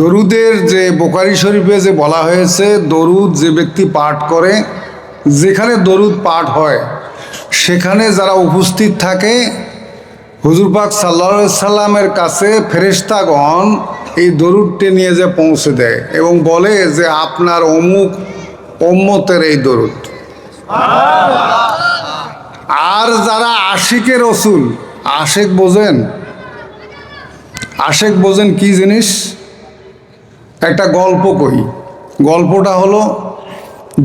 দরুদের যে বুখারী শরীফে যে বলা হয়েছে, দরুদ যে ব্যক্তি পাঠ করে, যেখানে দরুদ পাঠ হয় সেখানে যারা উপস্থিত থাকে হুজুর পাক সাল্লাল্লাহু আলাইহি সাল্লামের কাছে ফেরেশতাগণ এই দরুদটি নিয়ে যে পৌঁছে দেয় এবং বলে যে আপনার অমুক উম্মতের এই দরুদ। আর যারা আশিকে রসুল, আশেক বোঝেন? আশেক বোঝেন কি জিনিস? একটা গল্প কই। গল্পটা হলো,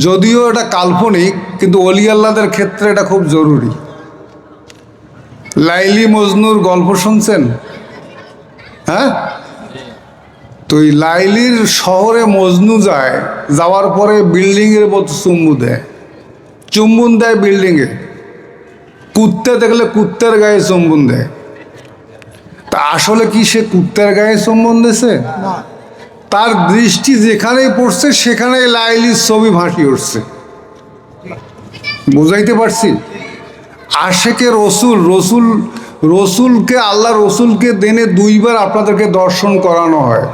যদিও এটা কাল্পনিক, কিন্তু ওলি আল্লাহদের ক্ষেত্রে এটা খুব জরুরি। লাইলি মজনুর গল্প শুনছেন? হ্যাঁ, তো এই লাইলির শহরে মজনু যায়, যাওয়ার পরে বিল্ডিংয়ের মতো চুম্বন দেয় বিল্ডিংয়ে। কুত্তে দেখলে কুত্তের গায়ে চুম্বন দেয়। তা আসলে কি সে কুত্তের গায়ে চুম্বন দিয়েছে? তার দৃষ্টি যেখানেই পড়ছে সেখানে লাইলির ছবি ভাসি উঠছে। বুঝাইতে পারছি? আশেকে রসুলকে আল্লাহ রসুলকে দিনে 2 বার আপনাদেরকে দর্শন করানো হয়।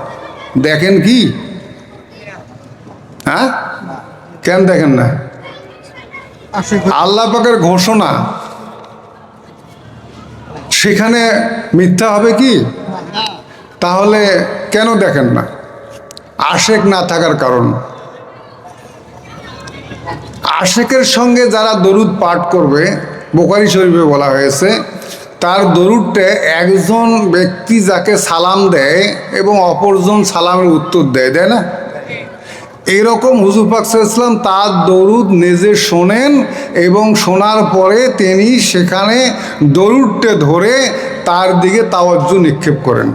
দেখেন কি? হ্যাঁ, কেন দেখেন না? আল্লাহ পাকের ঘোষণা, সেখানে মিথ্যা হবে কি? তাহলে কেন দেখেন না? আশেক না থাকার কারণ। আশেকের সঙ্গে যারা দরুদ পাঠ করবে, বুখারী শরীফে বলা হয়েছে, তার দরুদটা একজন ব্যক্তি যাকে সালাম দেয় এবং অপরজন সালামের উত্তর দেয়, দেয় না? এইরকম হুজুর পাক সাল্লাল্লাহু আলাইহি ওয়াসাল্লাম তার দরুদ নিজে শোনেন এবং শোনার পরে তিনি সেখানে দরুদটা ধরে তার দিকে তাওয়াজ্জু নিক্ষেপ করেন।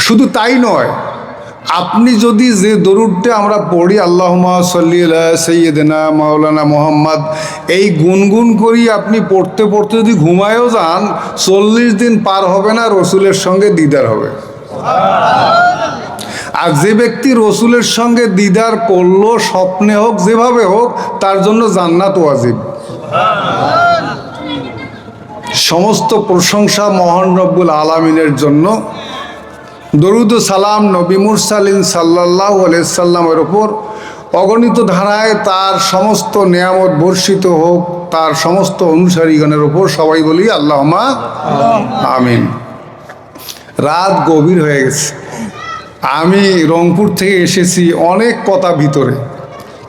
শুধু তাই নয়, আপনি যদি যে দরুদটা আমরা পড়ি, আল্লাহুম্মা সাল্লি আলা সাইয়্যিদিনা মাওলানা মুহাম্মদ, এই গুনগুন করি আপনি পড়তে পড়তে যদি ঘুমায়ও যান, 40 দিন পার হবে না, রসুলের সঙ্গে দিদার হবে। আর যে ব্যক্তি রসুলের সঙ্গে দিদার করলো, স্বপ্নে হোক যেভাবে হোক, তার জন্য জান্নাত ওয়াজিব। সমস্ত প্রশংসা মহান রব্বুল আলামিনের জন্য। দরুদ ও সালাম নবী মুরসালিন সাল্লাল্লাহু আলাইহি সাল্লামের ওপর অগণিত ধারায় তার সমস্ত নেয়ামত বর্ষিত হোক, তার সমস্ত অনুসারীগণের ওপর। সবাই বলি আল্লাহুম্মা আমিন। রাত গভীর হয়ে গেছে। আমি রংপুর থেকে এসেছি, অনেক কথা ভিতরে,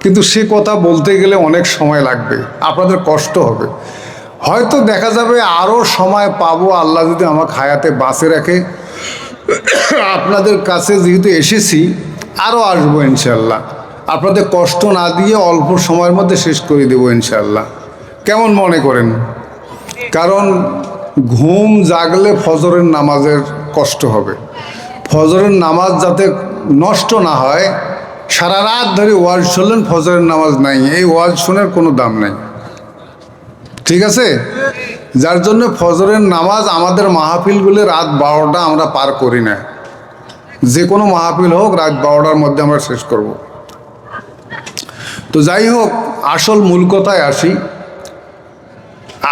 কিন্তু সে কথা বলতে গেলে অনেক সময় লাগবে, আপনাদের কষ্ট হবে। হয়তো দেখা যাবে আরও সময় পাবো, আল্লাহ যদি আমাকে হায়াতে বাঁচে রাখে। আপনাদের কাছে যেহেতু এসেছি, আরও আসবো ইনশাল্লাহ। আপনাদের কষ্ট না দিয়ে অল্প সময়ের মধ্যে শেষ করে দেবো ইনশাল্লাহ। কেমন মনে করেন? কারণ ঘুম জাগলে ফজরের নামাজের কষ্ট হবে। ফজরের নামাজ যাতে নষ্ট না হয়, সারা রাত ধরে ওয়াজ শুনলেন, ফজরের নামাজ নাই, এই ওয়াজ শোনার কোনো দাম নাই। ঠিক আছে? যার জন্য ফজরের নামাজ আমাদের মাহফিলগুলো রাত 12টা আমরা পার করি না। যে কোনো মাহফিল হোক, রাত 12টার মধ্যে আমরা শেষ করব। তো যাই হোক, আসল মূল কথায় আসি।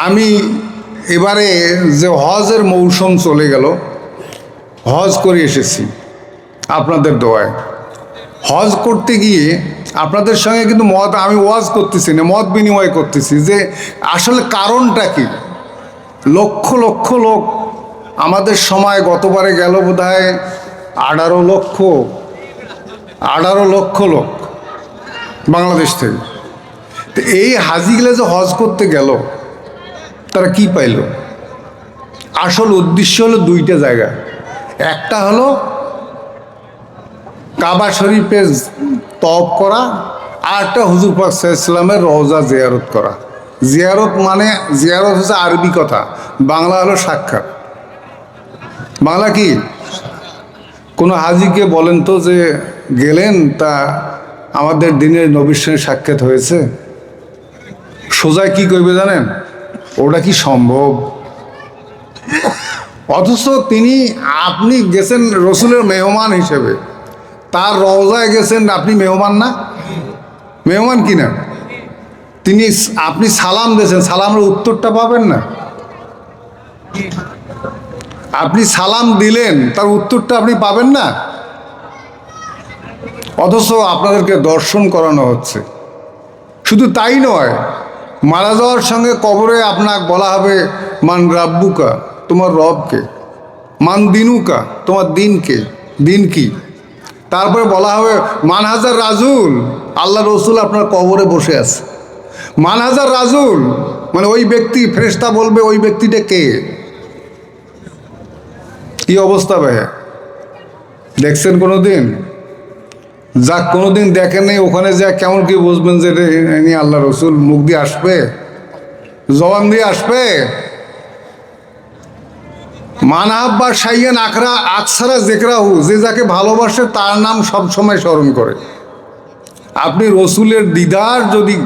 আমি এবারে যে হজের মৌসুম চলে গেল, হজ করে এসেছি আপনাদের দোয়ায়। হজ করতে গিয়ে আপনাদের সঙ্গে কিন্তু আমি ওয়াজ করতেছি না, মত বিনিময় করতেছি যে আসলে কারণটা কি। লক্ষ লক্ষ লোক আমাদের সময় গতবারে গেল বোধহয় 18 লক্ষ লোক বাংলাদেশ থেকে। তো এই হাজিগুলো যে হজ করতে গেল, তারা কি পাইল? আসল উদ্দেশ্য হলো 2টা জায়গা। একটা হলো কাবা শরীফে তওয়াফ করা, আর একটা হুজুর পাক সাল্লাল্লাহু আলাইহি ওয়াসাল্লামের রওজা জিয়ারত করা। জিয়ারত মানে, জিয়ারত হচ্ছে আরবি কথা, বাংলা হলো সাক্ষাৎ। বাংলা কি? কোনো হাজিকে বলেন তো যে গেলেন, তা আমাদের দিনের নবীর সঙ্গে সাক্ষাৎ হয়েছে, সোজায় কি করবে জানেন? ওটা কি সম্ভব? অথচ আপনি গেছেন রসুলের মেহমান হিসেবে, তার রওজায় গেছেন, আপনি মেহমান না? মেহমান কি না? আপনি সালাম দিয়েছেন, সালামের উত্তরটা পাবেন না? আপনি সালাম দিলেন, তার উত্তরটা আপনি পাবেন না, অথচ আপনাদেরকে দর্শন করানো হচ্ছে। শুধু তাই নয়, মারা যাওয়ার সঙ্গে কবরে আপনাকে বলা হবে মান রাব্বুকা, তোমার রবকে, মান দিনুকা, তোমার দিনকে, দিন কি। তারপরে বলা হবে মান হাজার রাজুল, আল্লাহ রসুল আপনার কবরে বসে আছে। মান হাজার রাজুল মানে ওই ব্যক্তি, ফেরেশতা বলবে ওই ব্যক্তিটা কে। কি অবস্থা ভাই, দেখছেন কোনোদিন? যাক কোনোদিন দেখেন নেই, ওখানে যা কেমন কি বুঝবেন যে ইনি আল্লাহ রসুল, মুখ দিয়ে আসবে, জবান দিয়ে আসবে। মানহাব বা সাইয়ান আখরা আকসারা জেকরাহু, যে যাকে ভালোবাসে তার নাম সবসময় স্মরণ করে। আপনি রসুলের দিদার যদি,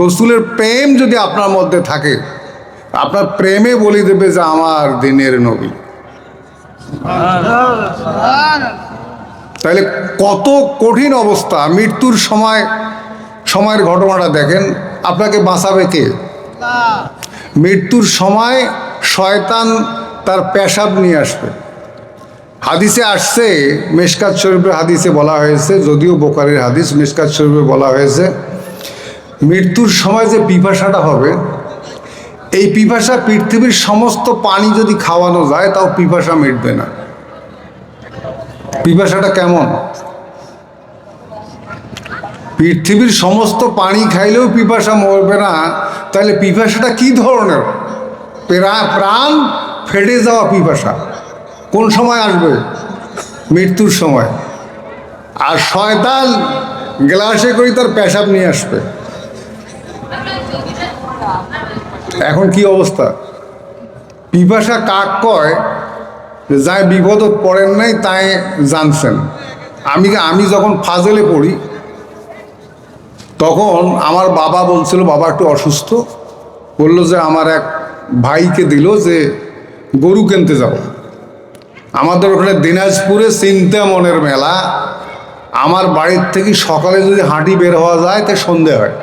রসুলের প্রেম যদি আপনার মধ্যে থাকে, আপনার প্রেমে বলি দেবে যে আমার দিনের নবী। তাহলে কত কঠিন অবস্থা। মৃত্যুর সময়ের ঘটনাটা দেখেন, আপনাকে বাঁচাবে কে? মৃত্যুর সময় শয়তান তার পেশাব নিয়ে আসবে। হাদিসে আসছে, মিশকাত শরীফের হাদিসে বলা হয়েছে, যদিও বোখারীর হাদিস, মিশকাত শরীফে বলা হয়েছে মৃত্যুর সময় যে পিপাসাটা হবে, এই পিপাসা পৃথিবীর সমস্ত পানি যদি খাওয়ানো যায় তাও পিপাসা মিটবে না। পিপাসাটা কেমন? পৃথিবীর সমস্ত পানি খাইলেও পিপাসা মরবে না, তাহলে পিপাসাটা কি ধরনের? প্রাণ ফেটে যাওয়া পিপাসা। কোন সময় আসবে? মৃত্যুর সময়। আর শয়তান গ্লাসে করে তার পেশাব নিয়ে আসবে। এখন কি অবস্থা? পিপাসা কাক কয়, যাই বিপদত পড়েন নাই তাই জানছেন। আমি যখন ফাজেলে পড়ি তখন আমার বাবা বলছিল, বাবা একটু অসুস্থ, বললো যে আমার এক ভাইকে দিল যে গরু কিনতে যাব। আমাদের ওখানে দিনাজপুরে চিন্তামনের মেলা, আমার বাড়ির থেকে সকালে যদি হাঁটি বের হওয়া যায় তাই সন্ধে হয়।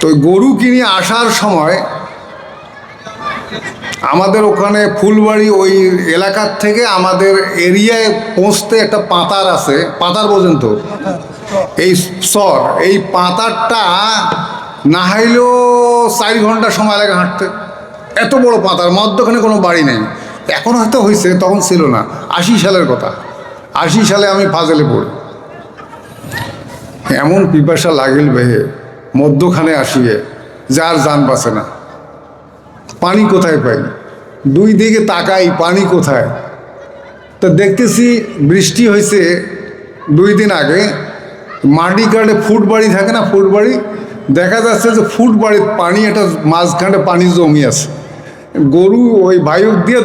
তো গরু কিনে আসার সময় আমাদের ওখানে ফুলবাড়ি ওই এলাকার থেকে আমাদের এরিয়ায় পৌঁছতে একটা পাতার আছে, পাতার পর্যন্ত এই সর, এই পাতারটা না হইলেও 4 ঘন্টা সময় লাগে হাঁটতে। এত বড় পাতার মধ্যখানে কোনো বাড়ি নেই। এখন হয়তো হয়েছে, তখন ছিল না। 80 সালের কথা, 80 সালে আমি ফাজেলে পড়ি। এমন পিপাসা লাগিল বেহে মধ্যখানে আসিয়ে, যার জান বাঁচে না। পানি কোথায় পাই? দুই দিকে তাকাই, পানি কোথায়? তো দেখতেছি বৃষ্টি হয়েছে 2 দিন আগে, মাটি কাটে ফুটবাড়ি থাকে না, ফুটবাড়ি, দেখা যাচ্ছে যে ফুটবাড়ির পানি একটা মাঝখানে পানি জমি আছে। গরু ওই ভাইক দিয়ে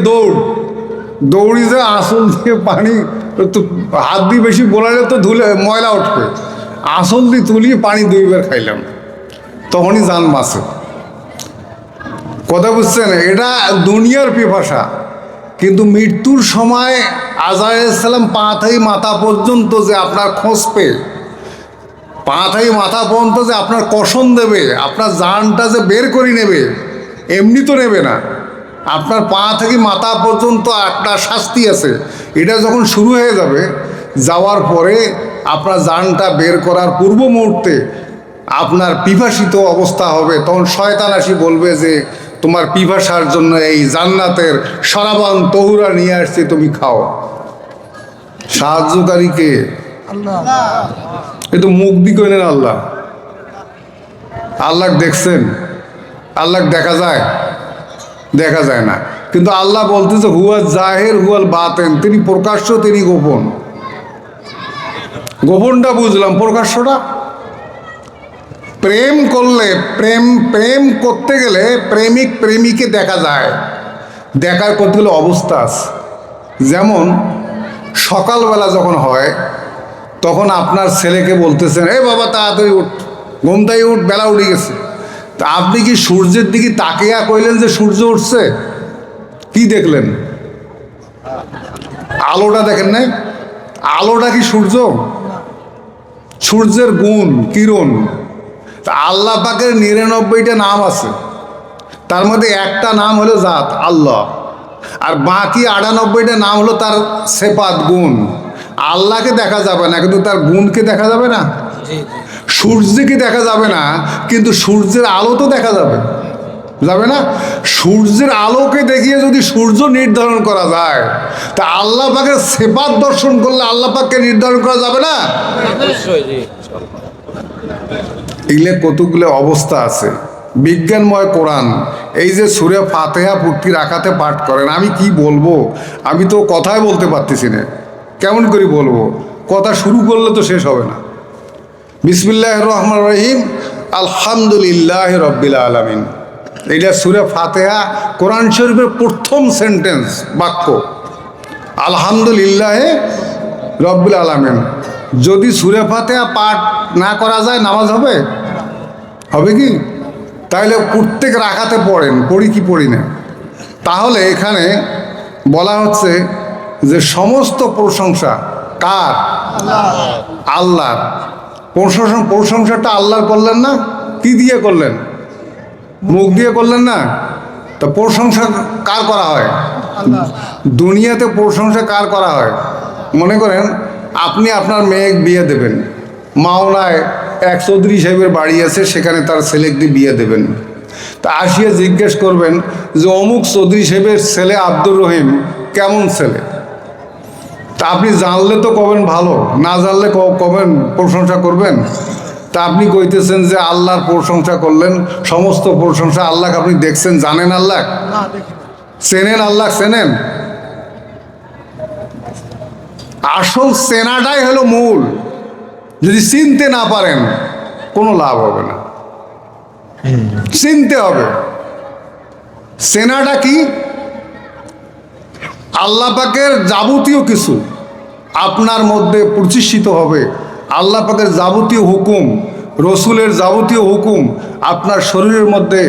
দৌড়ি যে আসল দিয়ে পানি, তো হাত দিয়ে বেশি বোলালে তো ধুলে ময়লা উঠবে, আসল দিয়ে তুলিয়ে পানি 2 বার খাইলাম, তখনই জান বাঁচে। কথা বুঝছেন? এটা দুনিয়ার পিপাসা। কিন্তু মৃত্যুর সময় আজরাইল সালাম পা থেকে মাথা পর্যন্ত যে আপনার খোঁজ পেয়ে, পা থেকে মাথা পর্যন্ত যে আপনার কসম দেবে, আপনার জানটা যে বের করে নেবে, এমনি তো নেবে না। আপনার পা থেকে মাথা পর্যন্ত একটা শাস্তি আছে। এটা যখন শুরু হয়ে যাবে, যাওয়ার পরে আপনার জানটা বের করার পূর্ব মুহূর্তে আপনার পিপাসিত অবস্থা হবে। তখন শয়তান আসি বলবে যে তোমার পিপাসার জন্য এই জান্নাতের শরাবান তহুরা নিয়ে আসছে, তুমি খাও। সাহায্যকারী কে? এ তো মুখ দি কইলেন আল্লাহ। আল্লাহ দেখছেন? আল্লাহ দেখা যায়? দেখা যায় না। কিন্তু আল্লাহ বলতেছে হুয়া জাহের হুয়াল বাতেন, তিনি প্রকাশ্য, তিনি গোপন। গোপনটা বুঝলাম, প্রকাশ্যটা প্রেম করলে, প্রেম করতে গেলে প্রেমিক প্রেমিকে দেখা যায়। দেখার করতে গেলে অবস্থা আছে। যেমন সকালবেলা যখন হয়, তখন আপনার ছেলেকে বলতেছেন, এই বাবা তাড়াতাড়ি উঠ, ঘুম থেকে উঠ, বেলা উঠে গেছে। তা আপনি কি সূর্যের দিকে তাকিয়া কইলেন যে সূর্য উঠছে? কি দেখলেন? আলোটা দেখেন নাই? আলোটা কি সূর্য? সূর্যের গুণ, কিরণ। তা আল্লাহ পাকের 99টা নাম আছে, তার মধ্যে একটা নাম হলো জাত, আল্লাহ। আর বাকি 98টা নাম হলো তার সেপাত গুণ। আল্লাহকে দেখা যাবে না কিন্তু তার গুণকে দেখা যাবে না, সূর্যকে দেখা যাবে না কিন্তু সূর্যের আলো তো দেখা যাবে, যাবে না? সূর্যের আলোকে দেখিয়ে যদি সূর্য নির্ধারণ করা যায় তা আল্লাহ পাকের সেপাত দর্শন করলে আল্লাহ পাককে নির্ধারণ করা যাবে না? এগুলো কতগুলো অবস্থা আছে। বিজ্ঞানময় কোরআন, এই যে সূরা ফাতিহা প্রতি রাকাতে পাঠ করেন, আমি কি বলবো, আমি তো কথাই বলতে পারতেছি না, কেমন করে বলবো, কথা শুরু করলে তো শেষ হবে না। বিসমিল্লাহির রহমানির রহিম, আলহামদুলিল্লাহ রব্বিল আলামিন, এইটা সূরা ফাতিহা কোরআন শরীফের প্রথম সেন্টেন্স, বাক্য আলহামদুলিল্লাহ রব্বিল আলামিন। যদি সূরা ফাতিহা পাঠ না করা যায় নামাজ হবে? হবে কি? তাহলে প্রত্যেক রাকাতে পড়েন, পড়ি কি পড়ি না? তাহলে এখানে বলা হচ্ছে যে সমস্ত প্রশংসা কার? আল্লাহর। প্রশংসাটা আল্লাহর করলেন না, কি দিয়ে করলেন? মুখ দিয়ে করলেন না। তা প্রশংসা কার করা হয়? দুনিয়াতে প্রশংসা কার করা হয়? মনে করেন আপনি আপনার মেয়ে বিয়ে দেবেন, মাওলায় এক চৌধুরী সাহেবের বাড়ি আছে, সেখানে তার ছেলেকে বিয়ে দেবেন। তা আসিয়া জিজ্ঞেস করবেন যে অমুক চৌধুরী সাহেবের ছেলে আব্দুর রহিম কেমন ছেলে? তা আপনি জানলে তো কবেন ভালো, না জানলে কবেন প্রশংসা করবেন। তা আপনি কইতেছেন যে আল্লাহর প্রশংসা করলেন, সমস্ত প্রশংসা আল্লাহকে আপনি দেখছেন, জানেন আল্লাহ, চেনেন আল্লাহ, চেনেন? আসল চেনাটাই হলো মূল। যদি চিনতে না পারেন কোনো লাভ হবে না, চিনতে হবে। চেনাটা কি? আল্লাহ পাকের যাবতীয় কিছু আপনার মধ্যে প্রতিষ্ঠিত হবে, আল্লাহ পাকের যাবতীয় হুকুম, রসুলের যাবতীয় হুকুম আপনার শরীরের মধ্যে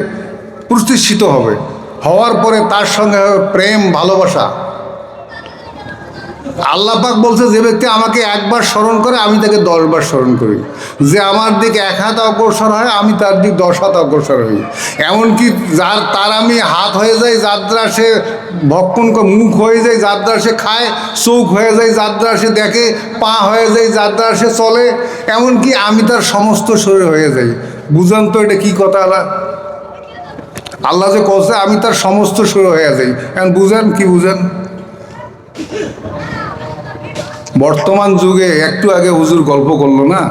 প্রতিষ্ঠিত হবে। হওয়ার পরে তার সঙ্গে হবে প্রেম, ভালোবাসা। আল্লাহ পাক বলছে যে ব্যক্তি আমাকে একবার স্মরণ করে আমি তাকে 10 বার স্মরণ করি, যে আমার দিকে 1 হাত অগ্রসর হয় আমি তার দিক 10 হাত অগ্রসর হই। এমনকি তার আমি হাত হয়ে যাই, যার দ্বারা সে ভক্ষণ, মুখ হয়ে যায় যার দ্বারা সে খায়, চোখ হয়ে যায় যার দ্বারা সে দেখে, পা হয়ে যায় যার দ্বারা সে চলে, এমনকি আমি তার সমস্ত শরীর হয়ে যাই। বুঝেন তো এটা কি কথা? আল্লাহ যে কছে আমি তার সমস্ত শরীর হয়ে যাই, এখন বুঝেন কি বুঝেন? বর্তমান যুগে একটু আগে হুজুর গল্প করলো না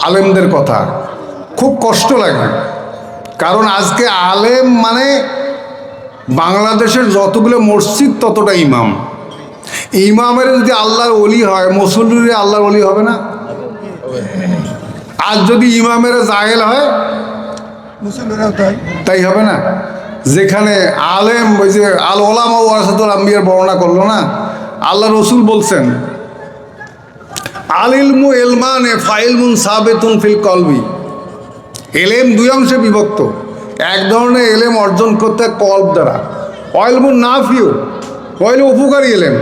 আলেমদের কথা, খুব কষ্ট লাগে। কারণ আজকে আলেম মানে বাংলাদেশের যতগুলো মসজিদ ততটা ইমাম। ইমামের যদি আল্লাহর ওলি হয়, মুসল্লির আল্লাহর ওলি হবে না? আর যদি ইমামের জাহেল হয় তাই হবে না? যেখানে আলেম, ওই যে আল ওলামা ওয়ারাসাতুল আম্বিয়ার বর্ণনা করলো না, আল্লাহ রসুল বলছেন আল ইলমু ইলমানে ফাইলমুন সাবেতুন ফিল কলবি। এলেম 2 অংশে বিভক্ত। এক ধরনের এলেম অর্জন করতে কলব দ্বারা, অইলমুন নাফিউ, অইল উপকারী এলেম,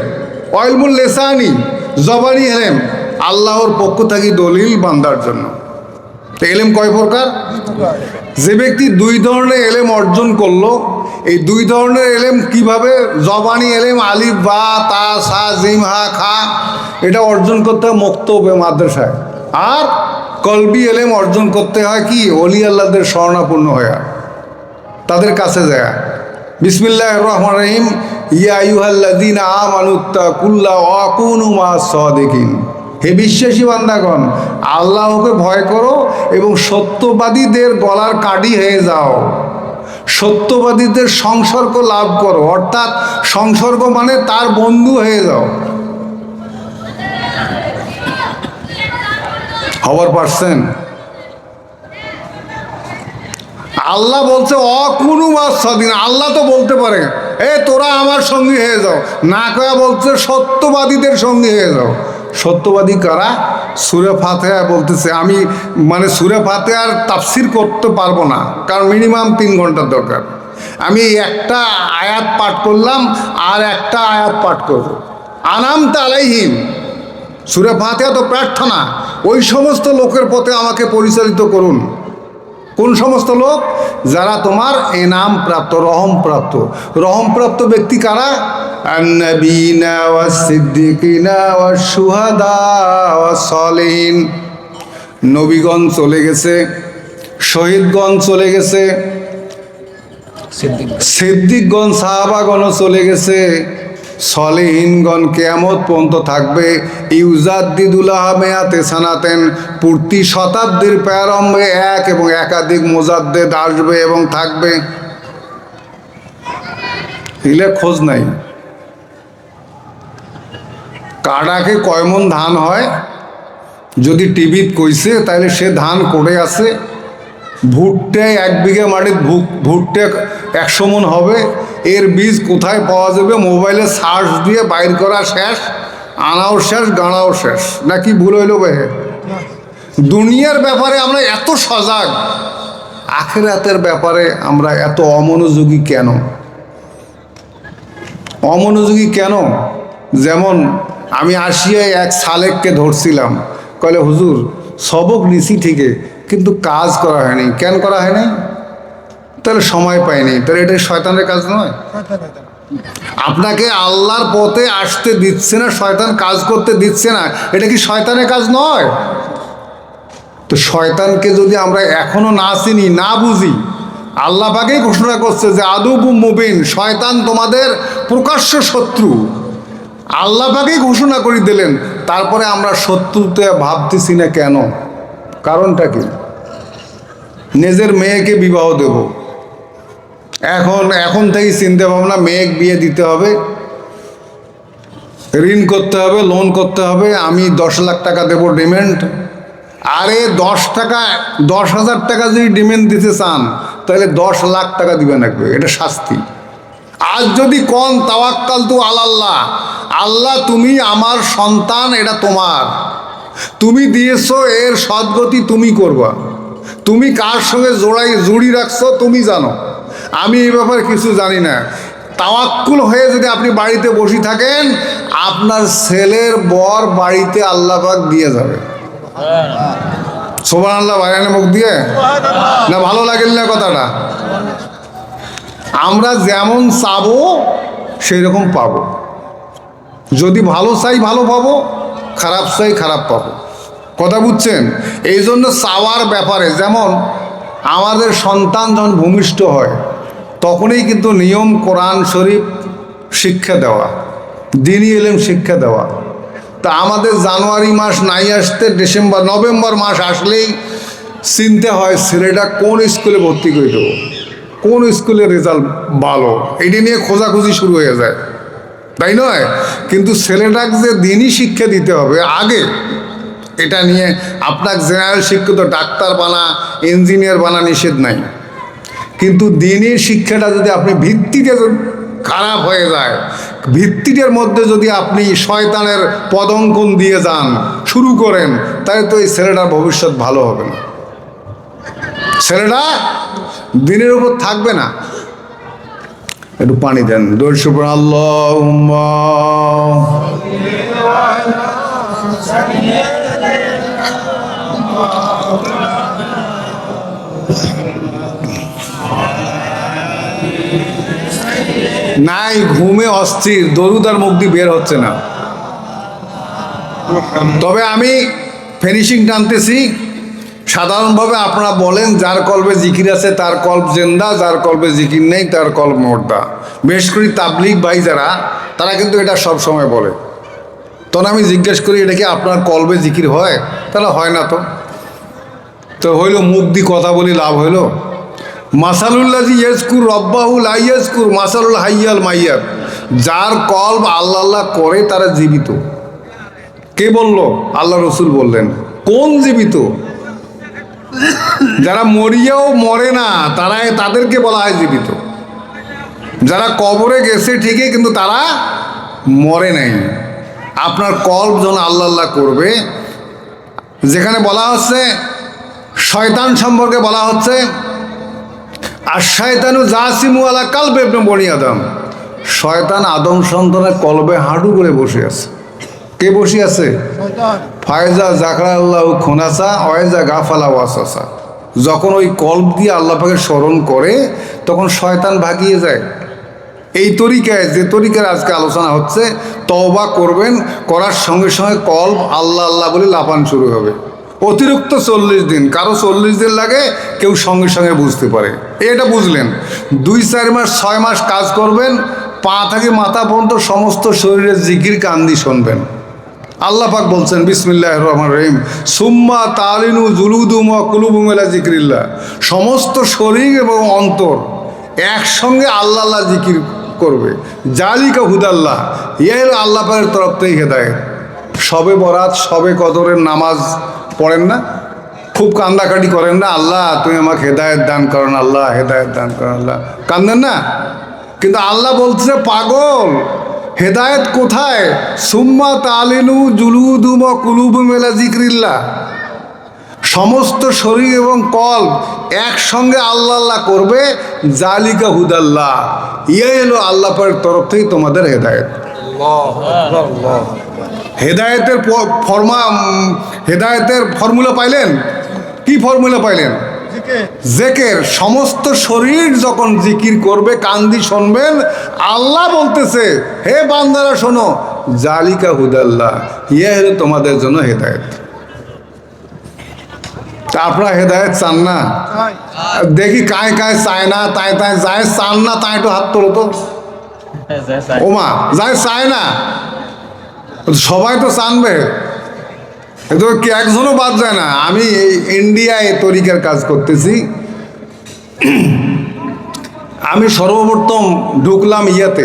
অইলমুল লেসানি, জবানি এলেম, আল্লাহর পক্ষ থেকে দলিল বান্দার জন্য। এলেম কয় প্রকার? যে ব্যক্তি 2 ধরনের এলেম অর্জন করলো, এই 2 ধরনের এলেম কিভাবে? জবানি এলেম আলিফ বা তা সা জিম হা খা, এটা অর্জন করতে হয় মক্তবে, মাদ্রাসায়। আর কলবি এলেম অর্জন করতে হয় কি? ওলি আল্লাহদের শরণাপন্ন হয়ে তাদের কাছে যায়। বিসমিল্লাহির রহমানির রহিম, ইয়া আইয়ুহাল্লাযীনা আমানুত্তাকুল্লাহ ওয়া কুনু মা'আস সাদিকিন। হে বিশ্বাসী বান্দাগণ, আল্লাহকে ভয় করো এবং সত্যবাদীদের গলার কাঠি হয়ে যাও, সত্যবাদীদের সংসর্গ লাভ করো, অর্থাৎ সংসর্গ মানে তার বন্ধু হয়ে যাও। হবার পারছেন? আল্লাহ বলছে অকুনু মা'আস-সাদিকিন। আল্লাহ তো বলতে পারে তোরা আমার সঙ্গী হয়ে যাও, না কয়া বলছে সত্যবাদীদের সঙ্গী হয়ে যাও। সত্যবাদী কারা? সূরা ফাতিহা বলতেছে। আমি মানে সূরা ফাতিহার তাফসির করতে পারবো না, কারণ মিনিমাম 3 ঘন্টার দরকার। আমি একটা আয়াত পাঠ করলাম আর একটা আয়াত পাঠ করব। আনামতা আলাইহিম, সূরা ফাতিহা তো প্রার্থনা, ওই সমস্ত লোকের পথে আমাকে পরিচালিত করুন। কোন সমস্ত লোক? যারা তোমার এনাম প্রাপ্ত, রহম প্রাপ্ত। রহম প্রাপ্ত ব্যক্তি কারা? আন-নাবিয়িনা ওয়াস-সিদ্দিকিনা ওয়াশ-শুহাদা ওয়াস-সালিহিন। নবীগণ চলে গেছে, শহীদগণ চলে গেছে, সিদ্দিকগণ সাহাবাগণও চলে গেছে, সলেহীনগণ কিয়ামত পর্যন্ত থাকবে। ইউজাদ্দিদুল্লাহ মেয়াতে সানাতেন, প্রতি শতাব্দীর প্রারম্ভে এক এবং একাধিক মুজাদ্দেদ আসবে এবং থাকবে। এগুলো খোঁজ নাই। কাডাকে কয় মন ধান হয় যদি টিভিত কইছে, তাহলে সে ধান করে আছে। ভুট্টায় 1 বিঘা মাটির ভুট্টা 100 মন হবে। এর বীজ কোথায় পাওয়া যাবে? মোবাইলে সার্চ দিয়ে বাইর করা শেষ, আনাও শেষ, গাঁড়াও শেষ। নাকি ভুল হইল ভাই? দুনিয়ার ব্যাপারে আমরা এত সজাগ, আখিরাতের ব্যাপারে আমরা এত অমনোযোগী কেন? অমনোযোগী কেন? যেমন আমি আসিয়ায় এক সালেককে ধরছিলাম, কলে হুজুর সবক নিছি ঠিকই, কিন্তু কাজ করা হয়নি। কেন করা হয়নি? তাহলে সময় পাইনি। তাহলে এটা শয়তানের কাজ নয়? আপনাকে আল্লাহর পথে আসতে দিচ্ছে না, শয়তান কাজ করতে দিচ্ছে না, এটা কি শয়তানের কাজ নয়? তো শয়তানকে যদি আমরা এখনো না চিনি, না বুঝি, আল্লাহ পাকেই ঘোষণা করছে যে আদুবুম মুবিন, শয়তান তোমাদের প্রকাশ্য শত্রু। আল্লাহ পাকেই ঘোষণা করে দিলেন, তারপরে আমরা শত্রুতে ভাবতেছি না কেন? কারণটা কি? নিজের মেয়েকে বিবাহ দেব, এখন থেকেই চিন্তা ভাবনা, মেয়েকে বিয়ে দিতে হবে, ঋণ করতে হবে, লোন করতে হবে, আমি 10 লাখ টাকা দেবো ডিমেন্ড। আরে 10,000 টাকা যদি ডিমেন্ড দিতে চান, তাহলে 10 লাখ টাকা দিবেন লাগবে, এটা শাস্তি। আজ যদি কোন তাওয়াক্কালতু আলাল্লাহ, আল্লাহ তুমি আমার সন্তান, এটা তোমার, তুমি দিয়েছো, এর সদ্গতি তুমি করবা, তুমি কার সঙ্গে জুড়ি রাখছো তুমি জানো, আমি এই ব্যাপারে কিছু জানি না। তাওয়াক্কুল হয়ে যদি আপনি বাড়িতে বসে থাকেন, আপনার ছেলের বর বাড়িতে আল্লাহ পাক দিয়ে যাবে। সুবহানাল্লাহ, বাইরে মুখ দিয়ে না? ভালো লাগেন না কথাটা? আমরা যেমন চাবো সেই রকম পাবো। যদি ভালো চাই ভালো পাবো, খারাপ চাই খারাপ পাবো। কথা বুঝছেন? এই জন্য চাওয়ার ব্যাপারে, যেমন আমাদের সন্তান যখন ভূমিষ্ঠ হয়, তখনই কিন্তু নিয়ম কোরআন শরীফ শিক্ষা দেওয়া, দ্বীনি ইলম শিক্ষা দেওয়া। তা আমাদের জানুয়ারি মাস নাই আসতে নভেম্বর মাস আসলেই চিনতে হয় ছেলেটা কোন স্কুলে ভর্তি করে দেবো, কোন স্কুলে রেজাল্ট ভালো, এটা নিয়ে খোঁজাখুঁজি শুরু হয়ে যায়, তাই নয়? কিন্তু ছেলেটাকে যে দ্বীনি শিক্ষা দিতে হবে আগে, এটা নিয়ে আপনাকে জেনারেল শিক্ষিত ডাক্তার বানা, ইঞ্জিনিয়ার বানা নিষেধ নাই। কিন্তু দ্বীনি শিক্ষাটা যদি আপনি ভিত্তিতে খারাপ হয়ে যায়, ভিত্তিটার মধ্যে যদি আপনি শয়তানের পদঙ্কন দিয়ে যান, শুরু করেন, তাহলে তো এই ছেলেটার ভবিষ্যৎ ভালো হবে না, ছেলেটা দ্বীনের উপর থাকবে না। একটু পানি দেন, দর্শক আল্লাহুম্মা নাই, ঘুমে অস্থির, দরুদ আর মুখ দিয়ে বের হচ্ছে না। তবে আমি ফিনিশিং টানতেছি। সাধারণভাবে আপনারা বলেন যার কলবে জিকির আছে তার কল্প জেন্দা, যার কলবে জিকির নেই তার কল্প মোর্দা। বিশেষ করে তাবলিগ ভাই যারা, তারা কিন্তু এটা সব সময় বলে। তখন আমি জিজ্ঞেস করি, এটা কি আপনার কলবে জিকির হয়? তাহলে হয় না। তো হইল মুখ দিয়ে কথা বলি লাভ হইল? মাসালুল্লাজি ইয়াজকুর রব্বাহু লা ইয়াজকুর মাসালুল হাইয়াল মাইয়াত। যার কলব আল্লাহ আল্লাহ করে তারা জীবিত। কে বলল? আল্লাহ রসুল বললেন। কোন জীবিত? যারা মরিয়াও মরে না, তাদেরকে বলা হয় জীবিত। যারা কবরে গেছে ঠিকই, কিন্তু তারা মরে নাই। আপনার কলব যখন আল্লাহ আল্লাহ করবে, যেখানে বলা হচ্ছে শয়তান সম্পর্কে বলা হচ্ছে আর শয়তানু জাসিমু আলা কালবে ইবনে বনি আদম। শয়তান আদম সন্তানের কলবে হাঁটু করে বসে আছে। কে বসে আছে? ফায়জা জাকরা আল্লাহ খুনাসা ওয়াইজা গাফালা ওয়াসাসা। যখন ওই কল্প দিয়ে আল্লাহ পাকে স্মরণ করে তখন শয়তান ভাগিয়ে যায়। এই তরিকায়, যে তরিকার আজকে আলোচনা হচ্ছে, তওবা করবেন, করার সঙ্গে সঙ্গে কল্প আল্লাহ আল্লাহ বলে লাফান শুরু হবে। অতিরিক্ত 40 দিন, কারো 40 দিন লাগে, কেউ সঙ্গে সঙ্গে বুঝতে পারে। এটা বুঝলেন। 2-4 মাস 6 মাস কাজ করবেন, পা থেকে মাথা পর্যন্ত সমস্ত শরীরের জিকির কান দিয়ে শুনবেন। আল্লাহ পাক বলছেন বিসমিল্লাহির রহমানির রহিম, সুম্মা তালিনু জুলুদুম ওয়া কুলুবুম ইলা যিকরিল্লাহ। সমস্ত শরীর এবং অন্তর একসঙ্গে আল্লাহ আল্লাহ জিকির করবে। জালিকা হুদাল্লাহ, ইয়ে হলো আল্লাহ পাকের তরফ থেকে হেদায়েত। শবে বরাত, শবে কদরের নামাজ পড়েন না? খুব কান্দাকাটি করেন না? আল্লাহ তুমি আমাকে হেদায়েত দান করেন, আল্লাহ হেদায়েত দান করেন, আল্লাহ কান্দেন না? কিন্তু আল্লাহ বলছে পাগল, হেদায়েত কোথায়? সুম্মা তালিনু জুলুদুম ওয়া কুলুবুম ইলা যিকরিল্লাহ। সমস্ত শরীর এবং কল্প একসঙ্গে আল্লাহ আল্লাহ করবে। জালিকা হুদাল্লাহ, ইয়ে হলো আল্লাহ পাকের তরফ থেকে তোমাদের হেদায়েত। হেদায়েতের ফর্মুলা পাইলেন? কি ফর্মুলা পাইলেন? জিকির। সমস্ত শরীর যখন জিকির করবে, কান্দি শুনবেন, আল্লাহ বলতেছে হে বান্দারা শোনো, জালিকা হুদাল্লাহ, ইয়ে হলো তোমাদের জন্য হেদায়েত। আপনারা হেদায়েত চান না? দেখি কায় কায় চায় না, তাই তাই যায় চান না, তাই একটু হাত তোলো তো। ওমা, যায় চায় না, সবাই তো চানবে, কিন্তু একজনও বাদ যায় না। আমি ইন্ডিয়ায় তরিকার কাজ করতেছি। আমি সর্বপ্রথম ঢুকলাম ইয়াতে,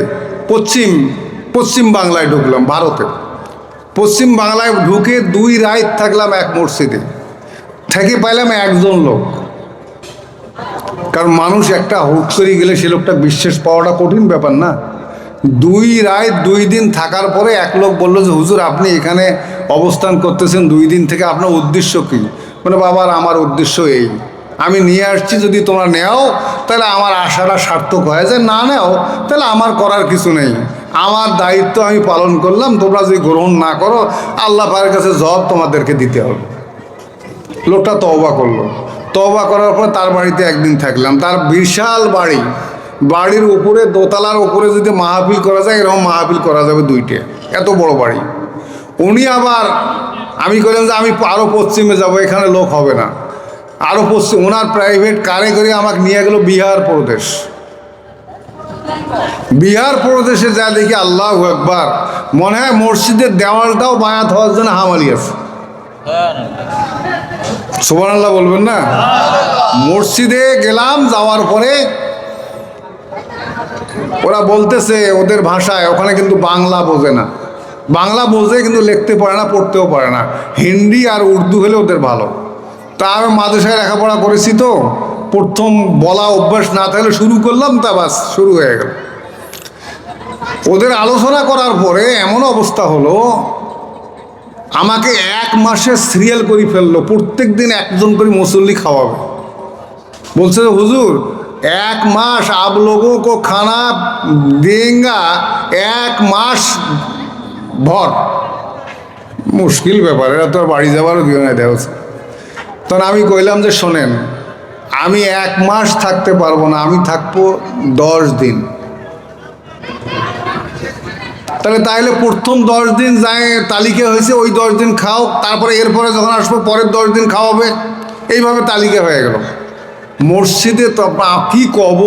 পশ্চিম বাংলায় ঢুকলাম, ভারতে। পশ্চিম বাংলায় ঢুকে 2 রাত থাকলাম এক মসজিদে। থেকে পাইলাম একজন লোক। কারণ মানুষ একটা হুট করে গেলে সে লোকটা বিশ্বাস পাওয়াটা কঠিন ব্যাপার না। 2 রাত 2 দিন থাকার পরে এক লোক বললো যে হুজুর আপনি এখানে অবস্থান করতেছেন 2 দিন থেকে, আপনার উদ্দেশ্য কী? মানে বাবার আমার উদ্দেশ্য এই, আমি নিয়ে আসছি, যদি তোমরা নেও তাহলে আমার আশাটা সার্থক হয়ে যায়, না নেও তাহলে আমার করার কিছু নেই, আমার দায়িত্ব আমি পালন করলাম, তোমরা যদি গ্রহণ না করো আল্লাহ পাকের কাছে জবাব তোমাদেরকে দিতে হবে। লোকটা তওবা করলো। তওবা করার পর তার বাড়িতে একদিন থাকলাম। তার বিশাল বাড়ি, বাড়ির উপরে, দোতলার উপরে যদি মাহফিল করা যায় এরকম মাহফিল করা যাবে 2টে, এত বড় বাড়ি। উনি আবার, আমি কইলাম যে আমি আরও পশ্চিমে যাব, এখানে লোক হবে না, আরও পশ্চিম। ওনার প্রাইভেট কারে করে আমাকে নিয়ে গেল বিহার প্রদেশ। বিহার প্রদেশে যা দেখি আল্লাহু আকবার, মনে হয় মসজিদের দেওয়ালটাও বায়াত হওয়ার জন্য হামালি আছে। সুবহানাল্লাহ বলবেন না? মসজিদে গেলাম, যাওয়ার পরে ওরা বলতেছে ওদের ভাষায়, ওখানে কিন্তু বাংলা বোঝে না, বাংলা বোঝে কিন্তু লিখতে পারে না, পড়তেও পারে না। হিন্দি আর উর্দু হলে ওদের ভালো। তা আমি মাদ্রাসায় লেখাপড়া করেছি তো, প্রথম বলা অভ্যাস না থাকলে শুরু করলাম, তা বাস শুরু হয়ে গেল। ওদের আলোচনা করার পরে এমন অবস্থা হলো, আমাকে 1 মাসে সিরিয়াল করে ফেললো, প্রত্যেক দিন একজন করে মুসল্লি খাওয়াবে। বলছে হুজুর 1 মাস आप लोगों को खाना देंगे 1 মাস ভর। মুশকিল ব্যাপার, এরা তো বাড়ি যাবারও দিও না দেওয়া। তখন আমি কইলাম যে শোনেন, আমি 1 মাস থাকতে পারবো না, আমি থাকবো 10 দিন। তাহলে প্রথম 10 দিন যায় তালিকা হয়েছে, ওই 10 দিন খাও, তারপরে এরপরে যখন আসবো পরের 10 দিন খাওয়াবে, এইভাবে তালিকা হয়ে গেল। মসজিদে তো কি কব,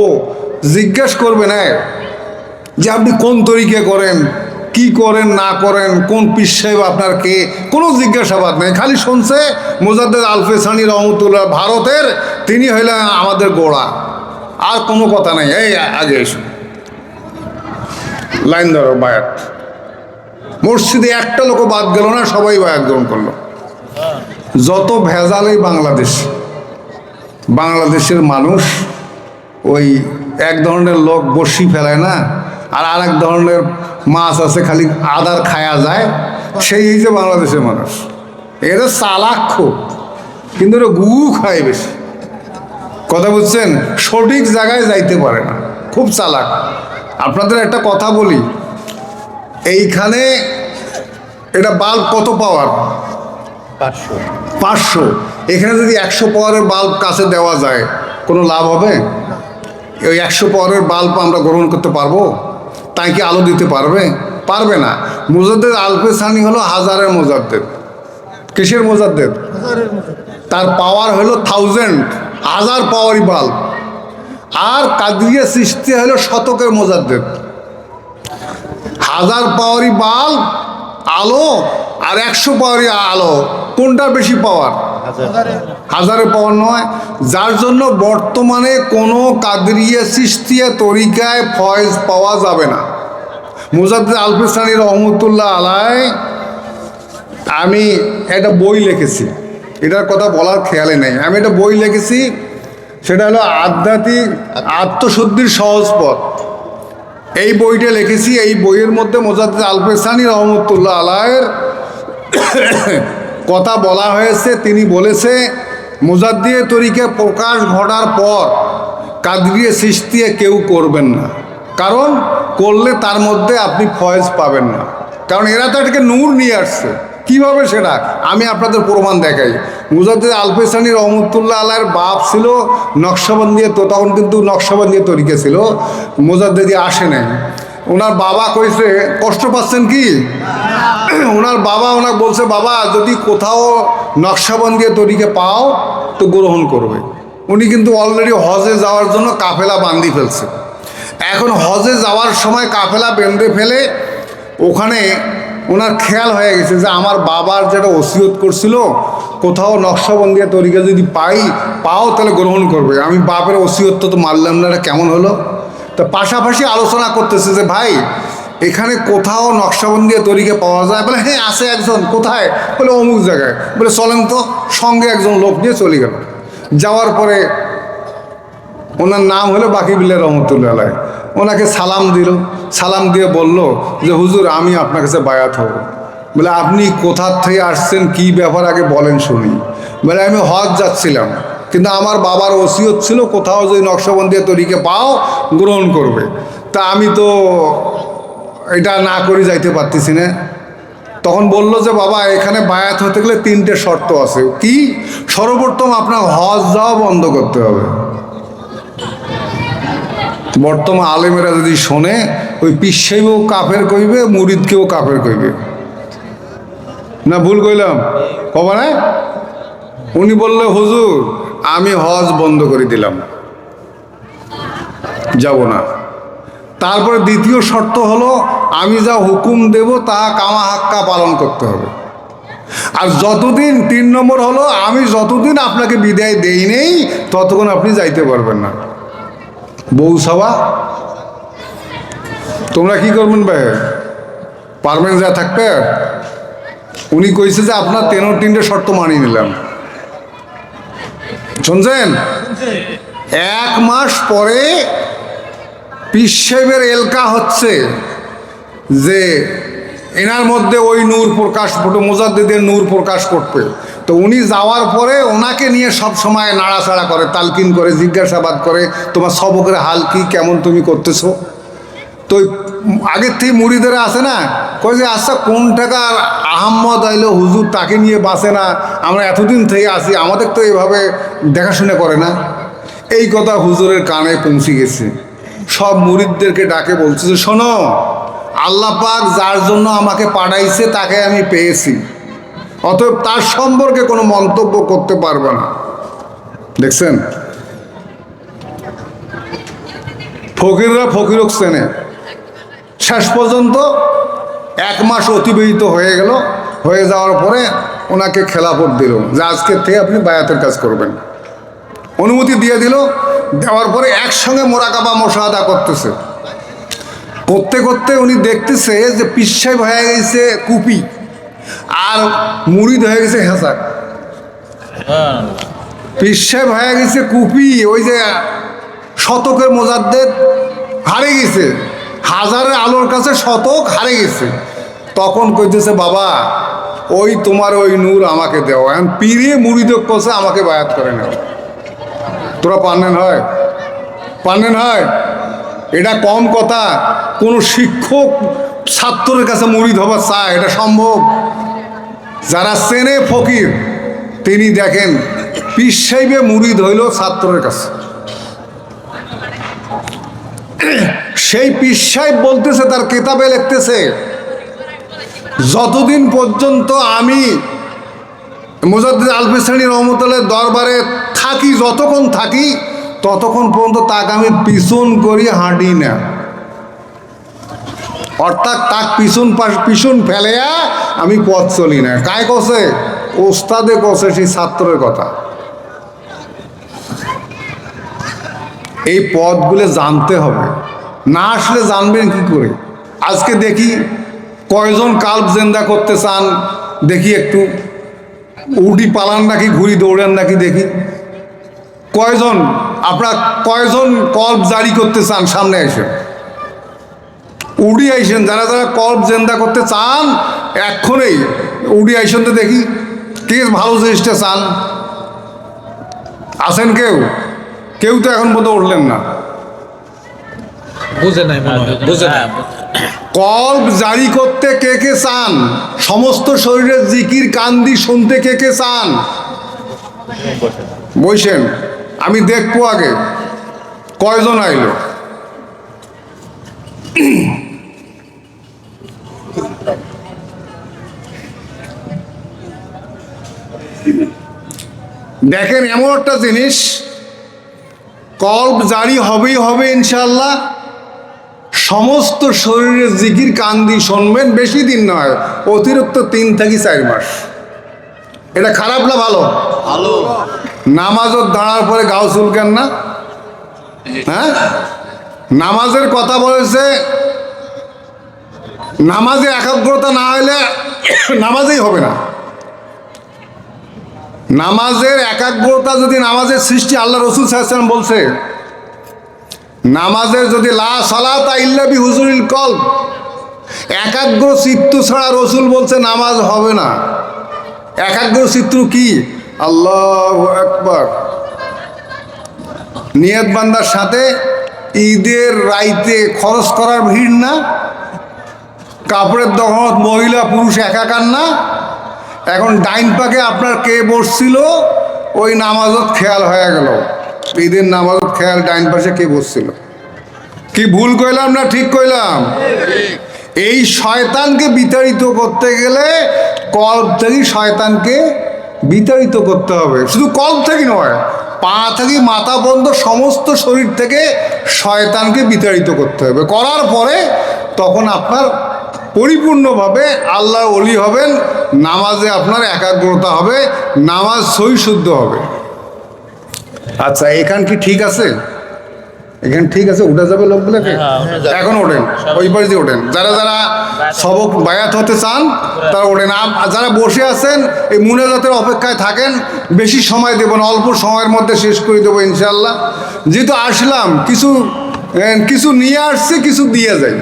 জিজ্ঞেস করবে না যে আপনি কোন তরিকা করেন, কি করেন না করেন, কোন পীর সাহেব আপনার কে, কোনো জিজ্ঞাসাবাদ নেই। খালি শুনছে মুজাদ্দেদ আলফেসানি রহমতুল্লাহ ভারতের, তিনি হইলেন আমাদের গোড়া, আর কোনো কথা নেই। এই আগে এসো, লাইন ধরো, বায়াত। মসজিদে একটা লোক বাদ গেল না, সবাই বায়াত গ্রহণ করলো। যত ভেজাল এই বাংলাদেশের মানুষ, ওই এক ধরনের লোক বড়শি ফেলায় না, আর আরেক ধরনের মাছ আছে খালি আদার খায়া যায়, সেই যে বাংলাদেশের মানুষ। এরা চালাক খুব, কিন্তু এরা গু খায় বেশি। কথা বুঝছেন? সঠিক জায়গায় যাইতে পারে না, খুব চালাক। আপনাদের একটা কথা বলি, এইখানে এটা বাল্ব কত পাওয়ার? 500। এখানে যদি 100 পাওয়ারের বাল্ব কাছে দেওয়া যায় কোনো লাভ হবে? ওই 100 পাওয়ারের বাল্ব আমরা গ্রহণ করতে পারবো? তাই কি আলো দিতে পারবে? পারবে না। মুজাদ্দেদ আলফে সানি হলো হাজারের মুজাদ্দেদ। কিসের মুজাদ্দেদ? তার পাওয়ার হলো 1000, 1000 পাওয়ারি বাল্ব। আর কাদরিয়া চিশতিয়া হলো শতকের মুজাদ্দেদ। 1000 পাওয়ারি বাল্ব আলো আর 100 পাওয়ারি আলো, কোনটা বেশি পাওয়ার? হাজারের পাওয়ার নয়। যার জন্য বর্তমানে কোনো কাদরিয়া চিশতিয়া তরিকায় ফয়েজ পাওয়া যাবে না। মুজাদ্দেদ আলফে সানি রহমতুল্লাহ আলাই, আমি একটা বই লিখেছি, এটার কথা বলার খেয়ালে নেই। আমি একটা বই লিখেছি, সেটা হলো আধ্যাত্মিক আত্মশুদ্ধির সহজ পথ। এই বইটা লিখেছি। এই বইয়ের মধ্যে মুজাদ্দেদ আলফে সানি রহমতুল্লাহ আলাইয়ের কথা বলা হয়েছে। তিনি বলেছে মুজাদ্দিয়া তরিকা প্রকাশ ঘটার পর কাদরিয়া চিশতিয়া কেউ করবেন না, কারণ করলে তার মধ্যে আপনি ফয়েজ পাবেন না। কারণ এরা তো এটাকে নূর নিয়ে আসছে। কীভাবে সেটা আমি আপনাদের প্রমাণ দেখাই। মুজাদ্দেদ আলফে সানি রহমতুল্লাহ আলাইয়ের বাপ ছিল নকশবন্দিয়া, তো তখন কিন্তু নকশবন্দিয়া তরিকা ছিল, মুজাদ্দেদি আসে নাই। ওনার বাবা কইছে, কষ্ট পাচ্ছেন কি? ওনার বাবা ওনাকে বলছে, বাবা যদি কোথাও নকশবন্দিয়া তরিকা পাও তো গ্রহণ করবে। উনি কিন্তু অলরেডি হজে যাওয়ার জন্য কাফেলা বান্ধি ফেলছে। এখন হজে যাওয়ার সময় কাফেলা বেঁধে ফেলে ওখানে ওনার খেয়াল হয়ে গেছে যে আমার বাবার যেটা ওসিয়ত করছিল, কোথাও নকশবন্দিয়া তরিকা যদি পাও তাহলে গ্রহণ করবে। আমি বাপের ওসিয়ত তো মানলাম না, এটা কেমন হলো? তো পাশাপাশি আলোচনা করতেছে যে ভাই এখানে কোথাও নকশবন্দিয়া তরিকা পাওয়া যায়? বলে হ্যাঁ আছে একজন। কোথায়? বলে অমুক জায়গায়। বলে চলেন তো। সঙ্গে একজন লোক নিয়ে চলে গেল। যাওয়ার পরে ওনার নাম হলো বাকিবিল্লাহ রহমতুল্লাহ আলাইহ। ওনাকে সালাম দিল। সালাম দিয়ে বলল যে হুজুর আমি আপনার কাছে বায়াত হব। বলে আপনি কোথার থেকে আসছেন, কি ব্যাপার আগে বলেন শুনি। বলে আমি হজ যাচ্ছিলাম, কিন্তু আমার বাবার ওসিয়ত ছিল কোথাও যদি নকশবন্দিয়া তরিকা পাও গ্রহণ করবে। তা আমি তো এটা না করে যাইতে পারতেছি না। তখন বলল যে বাবা এখানে বায়াত হতে গেলে 3টে শর্ত আছে। কি? সর্বপ্রথম আপনার হজ যাওয়া বন্ধ করতে হবে। বর্তমান আলেমেরা যদি শোনে, ওই পীর সাহেবও কাফের কইবে, মুরিদকেও কাফের কইবে। না ভুল কইলাম? কবা না? উনি বললে হুজুর আমি হজ বন্ধ করে দিলাম, যাব না। তারপরে দ্বিতীয় শর্ত হলো আমি যা হুকুম দেব তা কামা হাক্কা পালন করতে হবে। আর যতদিন 3 নম্বর হলো আমি যতদিন আপনাকে বিদায় দেই নেই ততক্ষণ আপনি যাইতে পারবেন না। বউ সভা তোমরা কি করবেন ভাই? পারবেন যা থাকতে? উনি কইছে যে আপনার 3টে শর্ত মানিয়ে নিলাম। শুনছেন? 1 মাস পরে পীর সাহেবের এলকা হচ্ছে যে এনার মধ্যে ওই নূর প্রকাশ করবে, মুজাদ্দিদের নূর প্রকাশ করবে। তো উনি যাওয়ার পরে ওনাকে নিয়ে সব সময় নাড়াচাড়া করে, তালকিন করে, জিজ্ঞাসাবাদ করে তোমার সবকের হাল কি, কেমন তুমি করতেছো। তো আগের থেকে মুড়িদেরা আসে না, কয় যে আচ্ছা কোন টাকার আহম্মদ আইলো হুজুর তাকে নিয়ে বাঁচে না, আমরা এতদিন থেকে আসি, আমাদের তো এভাবে দেখাশুনে করে না। এই কথা হুজুরের কানে পৌঁছে গেছে। সব মুরিদদেরকে ডাকে বলছে যে শোনো, আল্লাহ পাক যার জন্য আমাকে পাঠাইছে তাকে আমি পেয়েছি, অতএব তার সম্পর্কে কোনো মন্তব্য করতে পারবে না। দেখছেন ফকিররা ফকিরক চেনে। শেষ পর্যন্ত 1 মাস অতিবাহিত হয়ে গেল। হয়ে যাওয়ার পরে ওনাকে খেলাফত দিল যে আজকের থেকে আপনি বায়াতের কাজ করবেন। অনুমতি দিয়ে দিল। দেওয়ার পরে একসঙ্গে মোরাকাবা মুশাহাদা করতেছে। করতে করতে উনি দেখতেছে যে পীর সাহেব হয়ে গেছে কুপি আর মুরিদ হয়ে গেছে হেঁচা। পীর সাহেব হয়ে গেছে কুপি, ওই যে শতকের মুজাদ্দেদ হারে গেছে, হাজারের আলোর কাছে শতক হারে গেছে। তখন কইতেছে বাবা ওই তোমার ওই নূর আমাকে দেও। এখন পীরে মুরিদক কছে আমাকে বায়াত করে নাও। তোরা পান্নেন হয়? পান্নেন হয়? এটা কম কথা। কোনো শিক্ষক ছাত্রের কাছে মুরিদ হবার চায়, এটা সম্ভব? যারা চেনে ফকির তিনি দেখেন পীর সাহেবে মুরিদ হইল ছাত্রের কাছে। সেই পীর সাহেব বলতেছে, তার কিতাবে লিখতেছে, যতদিন পর্যন্ত আমি মুজাদ্দিদ আল-ফিসানি রহমতুল্লাহ দরবারে থাকি, যতক্ষণ থাকি ততক্ষণ পর্যন্ত তাকে আমি পিছন করি হাঁটি না। অর্থাৎ তাক পিছন ফেলেয়া আমি পথ চলি না। কায় কছে? ওস্তাদে কছে সেই ছাত্রের কথা। এই পথগুলো জানতে হবে, না আসলে জানবেন কি করে? আজকে দেখি কয়জন কাল্প জেন্দা করতে চান, দেখি একটু উডি পালান নাকি, ঘুরি দৌড়ান নাকি, দেখি কয়জন আপনার কয়জন কল্প জারি করতে চান? সামনে আসেন, উডি আইসেন। যারা যারা কল্প জেন্দা করতে চান এক্ষণেই উডি আইসেন তো দেখি কে ভালো জিনিসটা চান। আছেন কেউ? কেউ তো এখন পর্যন্ত উঠলেন না। বুঝে নাই, বুঝে নাই। কল্প জারি করতে কে কে চান? সমস্ত শরীরের জিকির কান্দি শুনতে কে কে চান? বসেন, আমি দেখবো আগে কয়জন আইলো। দেখেন, এমন একটা জিনিস, কল্প জারি হবেই হবে ইনশাআল্লাহ। সমস্ত শরীরের জিকির কান্দি শুনবেন, বেশি দিন নয়, অতিরিক্ত 3 থেকে 4 মাস। এটা খারাপ না ভালো? ভালো। নামাজের দাঁড়ার পরে গাও চুলকেন না? হ্যাঁ, নামাজের কথা বলেছে, নামাজে একাগ্রতা না হলে নামাজেই হবে না। নামাজের একাগ্রতা যদি, নামাজের সৃষ্টি আল্লাহ রসুল সাল্লাল্লাহু আলাইহি ওয়াসাল্লাম বলছে, নামাজের যদি লা সালাতা ইল্লা বিহুজুরিল কলব, একাগ্র চিত্ত ছাড়া রসুল বলছে নামাজ হবে না। একাগ্র চিত্ত কি? আল্লাহু আকবার। নিয়ত বান্দার সাথে ঈদের রাইতে খরচ করার ভিড় না, কাপড়ের দোকানত মহিলা পুরুষ একাকার না। এখন ডাইন পাকে আপনার কে বসছিল, ওই নামাজত খেয়াল হয়ে গেল, ঈদের নামাজত খেয়াল ডাইন পাশে কে বসছিল। কি ভুল কইলাম না ঠিক কইলাম? এই শয়তানকে বিতাড়িত করতে গেলে কল্প থেকে শয়তানকে বিতাড়িত করতে হবে। শুধু কল্প থেকে নয়, পা থেকে মাথা বন্ধ সমস্ত শরীর থেকে শয়তানকে বিতাড়িত করতে হবে। করার পরে তখন আপনার পরিপূর্ণভাবে আল্লাহর ওলি হবেন, নামাজে আপনার একাগ্রতা হবে, নামাজ সই শুদ্ধ হবে। আচ্ছা, এখান কি ঠিক আছে? এখানে ঠিক আছে? উঠে যাবে লোকগুলোকে? এখন ওঠেন, ওই পাশে দিয়ে ওঠেন। যারা যারা সবক বায়াত হতে চান তারা ওঠেন। যারা বসে আছেন এই মুনাজাতের অপেক্ষায় থাকেন, বেশি সময় দেব না, অল্প সময়ের মধ্যে শেষ করে দেবো ইনশাআল্লাহ। যেহেতু আসলাম, কিছু নিয়ে আসছে, কিছু দিয়ে যাই।